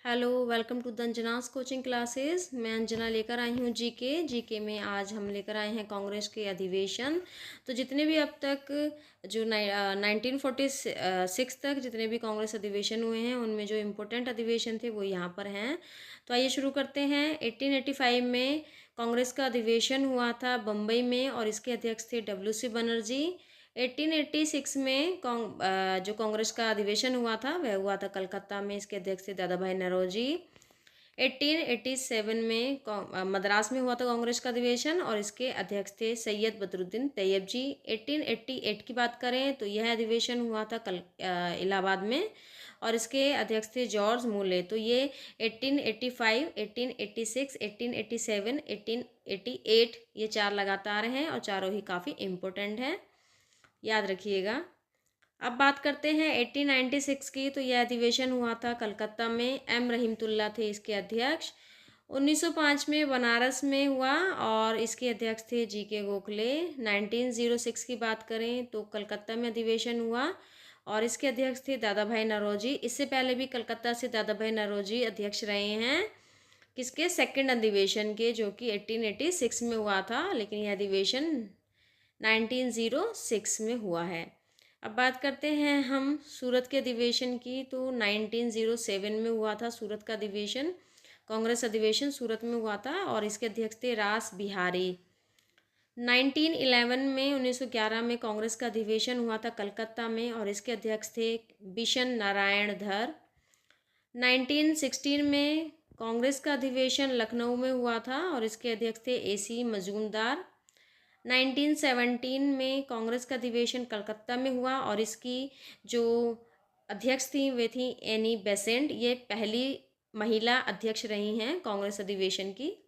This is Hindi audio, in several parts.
Hello, welcome to the Anjana's coaching classes. मैं अंजना लेकर आई हूँ जीके में आज हम लेकर आए हैं कांग्रेस के अधिवेशन। तो जितने भी अब तक जो 1946 तक जितने भी कांग्रेस अधिवेशन हुए हैं उनमें जो इम्पोर्टेंट अधिवेशन थे वो यहाँ पर हैं। तो आइए शुरू करते हैं। 1885 में कांग्रेस का अधिवेशन हुआ था बम्बई में और इसके अध्यक्ष थे WC बनर्जी। 1886 में जो कांग्रेस का अधिवेशन हुआ था वह हुआ था कलकत्ता में, इसके अध्यक्ष थे दादा भाई नौरोजी। 1887 में मद्रास में हुआ था कांग्रेस का अधिवेशन और इसके अध्यक्ष थे सैयद बदरुद्दीन तैयब जी। 1888 की बात करें तो यह अधिवेशन हुआ था इलाहाबाद में और इसके अध्यक्ष थे जॉर्ज मूले। तो ये 1885, 1886, 1887, 1888 ये चार लगातार हैं और चारों ही काफ़ी इम्पोर्टेंट हैं, याद रखिएगा। अब बात करते हैं 1896 की। तो यह अधिवेशन हुआ था कलकत्ता में, एम रहीमतुल्ला थे इसके अध्यक्ष। 1905 में बनारस में हुआ और इसके अध्यक्ष थे GK गोखले। 1906 की बात करें तो कलकत्ता में अधिवेशन हुआ और इसके अध्यक्ष थे दादा भाई नौरोजी। इससे पहले भी कलकत्ता से दादा भाई नौरोजी अध्यक्ष रहे हैं किसके, सेकंड अधिवेशन के, जो कि 1886 में हुआ था, लेकिन यह अधिवेशन 1906 में हुआ है। अब बात करते हैं हम सूरत के अधिवेशन की। तो 1907 में हुआ था सूरत का अधिवेशन, कांग्रेस अधिवेशन सूरत में हुआ था और इसके अध्यक्ष थे रास बिहारी। 1911 में कांग्रेस का अधिवेशन हुआ था कलकत्ता में और इसके अध्यक्ष थे बिशन नारायण धर। 1916 में कांग्रेस का अधिवेशन लखनऊ में हुआ था और इसके अध्यक्ष थे AC मजूमदार। 1917 में कांग्रेस का अधिवेशन कलकत्ता में हुआ और इसकी जो अध्यक्ष थी वे थी एनी बेसेंट। ये पहली महिला अध्यक्ष रही हैं कांग्रेस अधिवेशन की।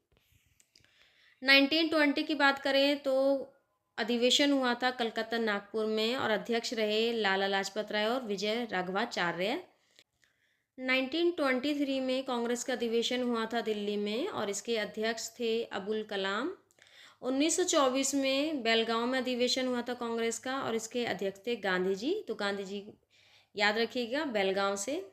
1920 की बात करें तो अधिवेशन हुआ था कलकत्ता नागपुर में और अध्यक्ष रहे लाला लाजपत राय और विजय राघवाचार्य। 1923 में कांग्रेस का अधिवेशन हुआ था दिल्ली में और इसके अध्यक्ष थे अबुल कलाम। 1924 में बेलगांव में अधिवेशन हुआ था कांग्रेस का और इसके अध्यक्ष थे गांधी जी। तो गांधी जी याद रखिएगा बेलगांव से।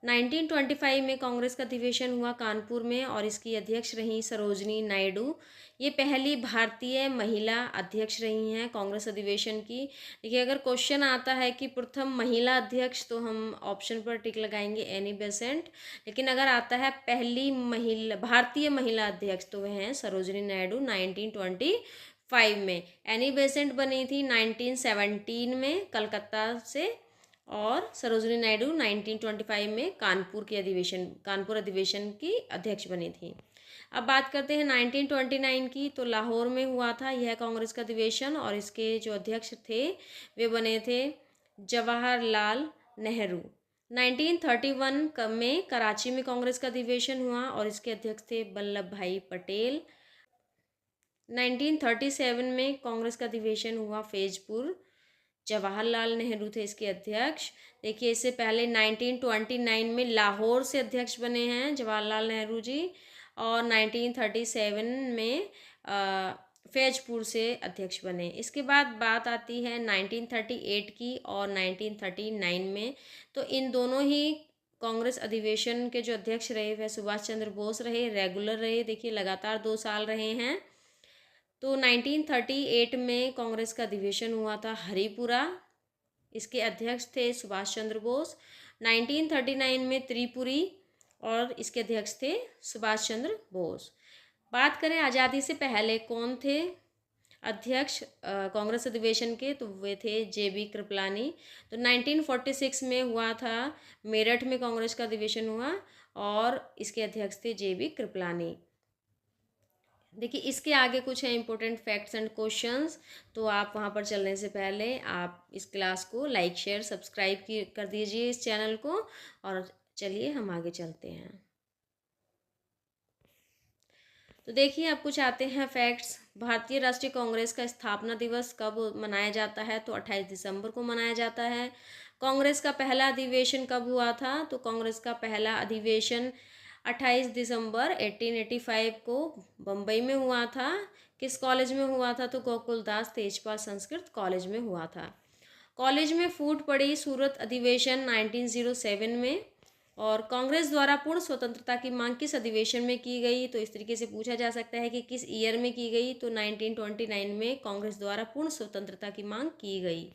1925 में कांग्रेस का अधिवेशन हुआ कानपुर में और इसकी अध्यक्ष रही सरोजनी नायडू। ये पहली भारतीय महिला अध्यक्ष रही हैं कांग्रेस अधिवेशन की। देखिए, अगर क्वेश्चन आता है कि प्रथम महिला अध्यक्ष तो हम ऑप्शन पर टिक लगाएंगे एनी बेसेंट, लेकिन अगर आता है पहली महिला भारतीय महिला अध्यक्ष तो वह हैं सरोजनी नायडू 1925 में। एनी बेसेंट बनी थी 1917 में कलकत्ता से और सरोजनी नायडू 1925 में कानपुर अधिवेशन की अध्यक्ष बनी थी। अब बात करते हैं 1929 की। तो लाहौर में हुआ था यह कांग्रेस का अधिवेशन और इसके जो अध्यक्ष थे वे बने थे जवाहरलाल नेहरू। 1931 में कराची में कांग्रेस का अधिवेशन हुआ और इसके अध्यक्ष थे वल्लभ भाई पटेल। 1937 में कांग्रेस का अधिवेशन हुआ फैजपुर, जवाहरलाल नेहरू थे इसके अध्यक्ष। देखिए, इससे पहले 1929 में लाहौर से अध्यक्ष बने हैं जवाहरलाल नेहरू जी और 1937 में फैजपुर से अध्यक्ष बने। इसके बाद बात आती है 1938 की और 1939 में। तो इन दोनों ही कांग्रेस अधिवेशन के जो अध्यक्ष रहे वह सुभाष चंद्र बोस रहे, रेगुलर रहे। देखिए, लगातार 2 साल रहे हैं। तो 1938 में कांग्रेस का अधिवेशन हुआ था हरिपुरा, इसके अध्यक्ष थे सुभाष चंद्र बोस। 1939 में त्रिपुरी और इसके अध्यक्ष थे सुभाष चंद्र बोस। बात करें आज़ादी से पहले कौन थे अध्यक्ष कांग्रेस अधिवेशन के, तो वे थे JB कृपलानी। तो 1946 में हुआ था मेरठ में कांग्रेस का अधिवेशन हुआ और इसके अध्यक्ष थे JB कृपलानी। देखिए, इसके आगे कुछ है इंपॉर्टेंट फैक्ट्स एंड क्वेश्चंस, तो आप वहाँ पर चलने से पहले आप इस क्लास को लाइक शेयर सब्सक्राइब कर दीजिए इस चैनल को। और चलिए हम आगे चलते हैं। तो देखिए, अब कुछ आते हैं फैक्ट्स। भारतीय राष्ट्रीय कांग्रेस का स्थापना दिवस कब मनाया जाता है, तो 28 दिसंबर को मनाया जाता है। कांग्रेस का पहला अधिवेशन कब हुआ था, तो कांग्रेस का पहला अधिवेशन 28 दिसंबर 1885 को बम्बई में हुआ था। किस कॉलेज में हुआ था, तो गोकुलदास तेजपाल संस्कृत कॉलेज में हुआ था। कॉलेज में फूट पड़ी सूरत अधिवेशन 1907 में और कांग्रेस द्वारा पूर्ण स्वतंत्रता की मांग किस अधिवेशन में की गई, तो इस तरीके से पूछा जा सकता है कि किस ईयर में की गई, तो 1929 में कांग्रेस द्वारा पूर्ण स्वतंत्रता की मांग की गई।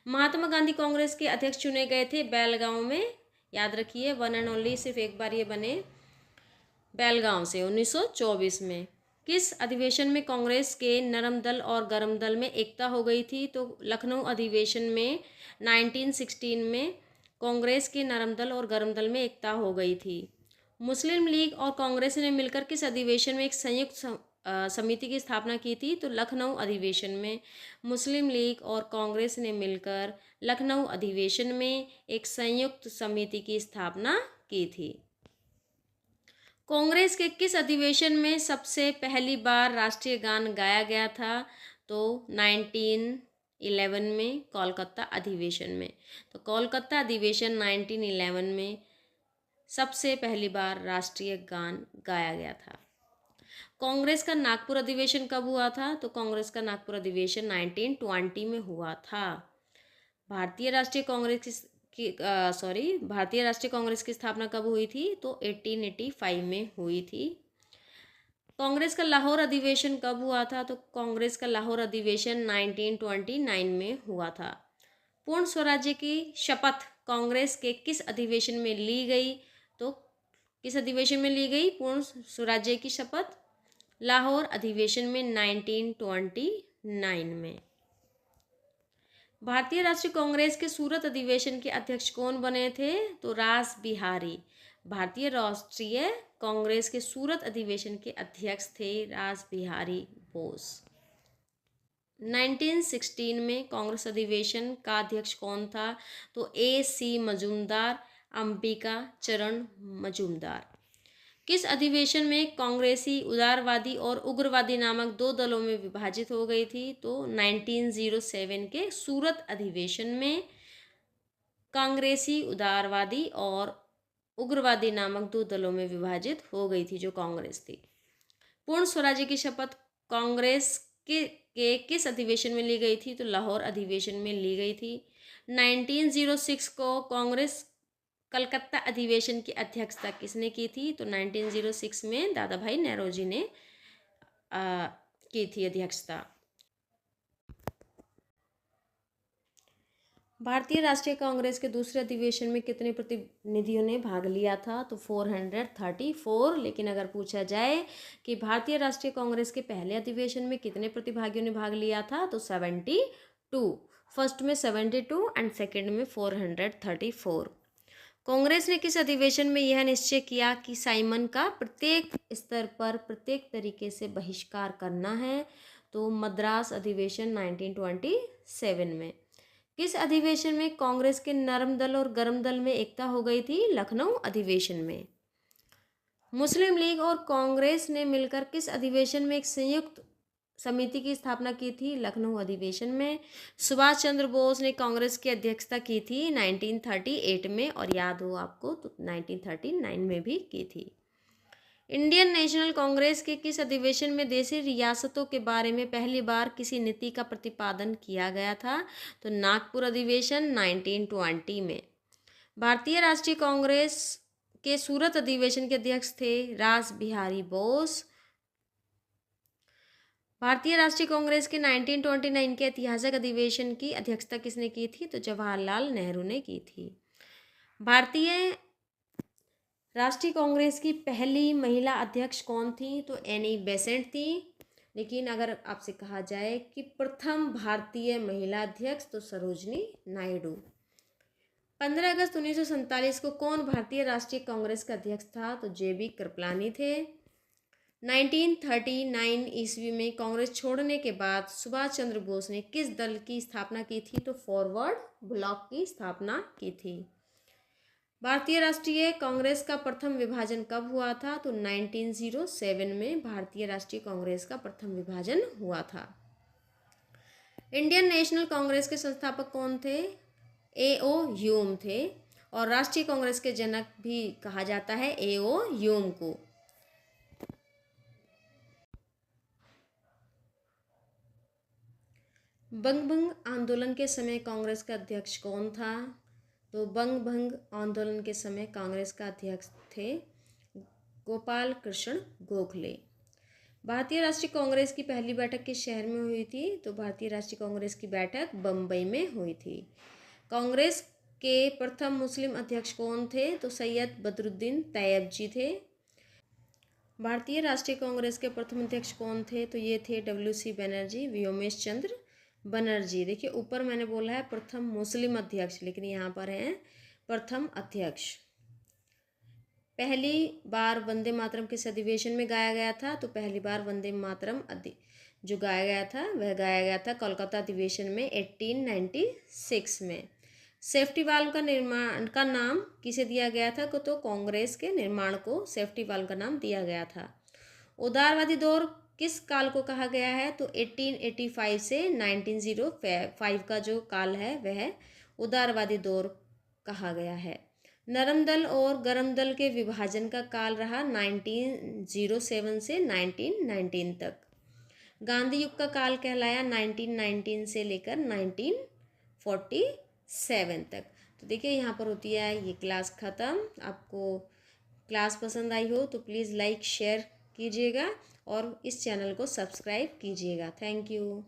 महात्मा गांधी कांग्रेस के अध्यक्ष चुने गए थे बेलगांव में, याद रखिए, वन एंड ओनली, सिर्फ एक बार ये बने बेलगांव से 1924 में। किस अधिवेशन में कांग्रेस के नरम दल और गरम दल में एकता हो गई थी, तो लखनऊ अधिवेशन में 1916 में कांग्रेस के नरम दल और गरम दल में एकता हो गई थी। मुस्लिम लीग और कांग्रेस ने मिलकर किस अधिवेशन में एक संयुक्त समिति की स्थापना की थी, तो लखनऊ अधिवेशन में। मुस्लिम लीग और कांग्रेस ने मिलकर लखनऊ अधिवेशन में एक संयुक्त समिति की स्थापना की थी। कांग्रेस के किस अधिवेशन में सबसे पहली बार राष्ट्रीय गान गाया गया था, तो 1911 में कोलकाता अधिवेशन में। तो कोलकाता अधिवेशन 1911 में सबसे पहली बार राष्ट्रीय गान गाया गया था। कांग्रेस का नागपुर अधिवेशन कब हुआ था, तो कांग्रेस का नागपुर अधिवेशन 1920 में हुआ था। भारतीय राष्ट्रीय कांग्रेस की स्थापना कब हुई थी, तो 1885 में हुई थी। कांग्रेस का लाहौर अधिवेशन कब हुआ था, तो कांग्रेस का लाहौर अधिवेशन 1929 में हुआ था। पूर्ण स्वराज्य की शपथ कांग्रेस के किस अधिवेशन में ली गई, तो किस अधिवेशन में ली गई पूर्ण स्वराज्य की शपथ? लाहौर अधिवेशन में 1929 में। भारतीय राष्ट्रीय कांग्रेस के सूरत अधिवेशन के अध्यक्ष कौन बने थे, तो रास बिहारी। भारतीय राष्ट्रीय कांग्रेस के सूरत अधिवेशन के अध्यक्ष थे रास बिहारी बोस। 1916 में कांग्रेस अधिवेशन का अध्यक्ष कौन था, तो AC मजूमदार, अंबिका चरण मजूमदार। किस अधिवेशन में कांग्रेसी उदारवादी और उग्रवादी नामक दो दलों में विभाजित हो गई थी, तो 1907 के सूरत अधिवेशन में कांग्रेसी उदारवादी और उग्रवादी नामक दो दलों में विभाजित हो गई थी जो कांग्रेस थी। पूर्ण स्वराज्य की शपथ कांग्रेस के किस अधिवेशन में ली गई थी, तो लाहौर अधिवेशन में ली गई थी। 1906 को कांग्रेस कलकत्ता अधिवेशन की अध्यक्षता किसने की थी, तो 1906 में दादा भाई नौरोजी ने की थी अध्यक्षता। भारतीय राष्ट्रीय कांग्रेस के दूसरे अधिवेशन में कितने प्रतिनिधियों ने भाग लिया था, तो 434। लेकिन अगर पूछा जाए कि भारतीय राष्ट्रीय कांग्रेस के पहले अधिवेशन में कितने प्रतिभागियों ने भाग लिया था, तो 72। फर्स्ट में 72 एंड सेकेंड में 434। कांग्रेस ने किस अधिवेशन में यह निश्चय किया कि साइमन का प्रत्येक स्तर पर प्रत्येक तरीके से बहिष्कार करना है, तो मद्रास अधिवेशन 1927 में। किस अधिवेशन में कांग्रेस के नरम दल और गरम दल में एकता हो गई थी, लखनऊ अधिवेशन में। मुस्लिम लीग और कांग्रेस ने मिलकर किस अधिवेशन में एक संयुक्त समिति की स्थापना की थी, लखनऊ अधिवेशन में। सुभाष चंद्र बोस ने कांग्रेस की अध्यक्षता की थी 1938 में, और याद हो आपको तो 1939 में भी की थी। इंडियन नेशनल कांग्रेस के किस अधिवेशन में देशी रियासतों के बारे में पहली बार किसी नीति का प्रतिपादन किया गया था, तो नागपुर अधिवेशन 1920 में। भारतीय राष्ट्रीय कांग्रेस के सूरत अधिवेशन के अध्यक्ष थे रास बिहारी बोस। भारतीय राष्ट्रीय कांग्रेस के 1929 के ऐतिहासिक अधिवेशन की अध्यक्षता किसने की थी, तो जवाहरलाल नेहरू ने की थी। भारतीय राष्ट्रीय कांग्रेस की पहली महिला अध्यक्ष कौन थी, तो एनी बेसेंट थी। लेकिन अगर आपसे कहा जाए कि प्रथम भारतीय महिला अध्यक्ष, तो सरोजनी नायडू। 15 अगस्त 1947 को कौन भारतीय राष्ट्रीय कांग्रेस का अध्यक्ष था, तो JB कृपलानी थे। 1939 ईस्वी में कांग्रेस छोड़ने के बाद सुभाष चंद्र बोस ने किस दल की स्थापना की थी, तो फॉरवर्ड ब्लॉक की स्थापना की थी। भारतीय राष्ट्रीय कांग्रेस का प्रथम विभाजन कब हुआ था, तो 1907 में भारतीय राष्ट्रीय कांग्रेस का प्रथम विभाजन हुआ था। इंडियन नेशनल कांग्रेस के संस्थापक कौन थे, A.O. ह्यूम थे, और राष्ट्रीय कांग्रेस के जनक भी कहा जाता है A.O. ह्यूम को। बंगभंग आंदोलन के समय कांग्रेस का अध्यक्ष कौन था, तो बंग भंग आंदोलन के समय कांग्रेस का अध्यक्ष थे गोपाल कृष्ण गोखले। भारतीय राष्ट्रीय कांग्रेस की पहली बैठक किस शहर में हुई थी? तो भारतीय राष्ट्रीय कांग्रेस की बैठक बम्बई में हुई थी। कांग्रेस के प्रथम मुस्लिम अध्यक्ष कौन थे? तो सैयद बदरुद्दीन तैयब जी थे। भारतीय राष्ट्रीय कांग्रेस के प्रथम अध्यक्ष कौन थे? तो ये थे WC बनर्जी, व्योमेश चंद्र बनर्जी। देखिए ऊपर मैंने बोला है प्रथम मुस्लिम अध्यक्ष, लेकिन यहाँ पर है प्रथम अध्यक्ष। पहली बार वंदे मातरम किस अधिवेशन में गाया गया था? तो पहली बार वंदे मातरम जो गाया गया था वह गाया गया था कोलकाता अधिवेशन में 1896 में। सेफ्टी वाल्व का निर्माण का नाम किसे दिया गया था? तो कांग्रेस के निर्माण को सेफ्टी वाल्व का नाम दिया गया था। उदारवादी दौर किस काल को कहा गया है? तो 1885 से 1905 का जो काल है वह उदारवादी दौर कहा गया है। नरम दल और गरम दल के विभाजन का काल रहा 1907 से 1919 तक। गांधी युग का काल कहलाया 1919 से लेकर 1947 तक। तो देखिए यहाँ पर होती है ये क्लास ख़त्म। आपको क्लास पसंद आई हो तो प्लीज़ लाइक शेयर कीजिएगा और इस चैनल को सब्सक्राइब कीजिएगा। Thank you.